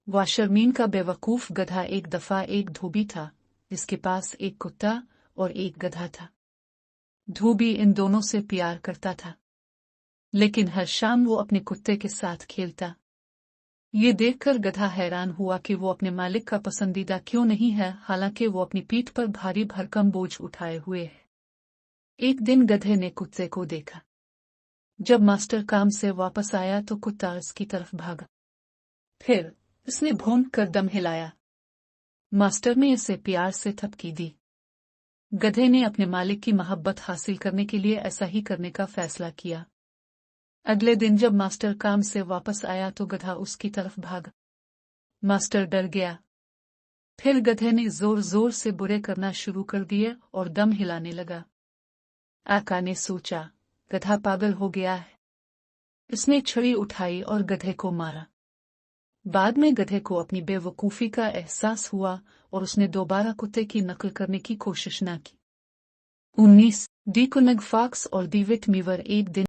वाशरमीन का बेवकूफ गधा। एक दफा एक धोबी था जिसके पास एक कुत्ता और एक गधा था। धोबी इन दोनों से प्यार करता था, लेकिन हर शाम वो अपने कुत्ते के साथ खेलता। ये देखकर गधा हैरान हुआ कि वो अपने मालिक का पसंदीदा क्यों नहीं है, हालांकि वो अपनी पीठ पर भारी भरकम बोझ उठाए हुए है। एक दिन गधे ने कुत्ते को देखा। जब मास्टर काम से वापस आया तो कुत्ता उसकी तरफ भागा। फिर उसने भौंक कर दम हिलाया। मास्टर ने इसे प्यार से थपकी दी। गधे ने अपने मालिक की मोहब्बत हासिल करने के लिए ऐसा ही करने का फैसला किया। अगले दिन जब मास्टर काम से वापस आया तो गधा उसकी तरफ भागा। मास्टर डर गया। फिर गधे ने जोर जोर से बुरे करना शुरू कर दिए और दम हिलाने लगा। आका ने सोचा, गधा पागल हो गया है। इसने छड़ी उठाई और गधे को मारा। बाद में गधे को अपनी बेवकूफ़ी का एहसास हुआ और उसने दोबारा कुत्ते की नकल करने की कोशिश न की। 19 डी कुनग फॉक्स और दी विट मीवर। एक दिन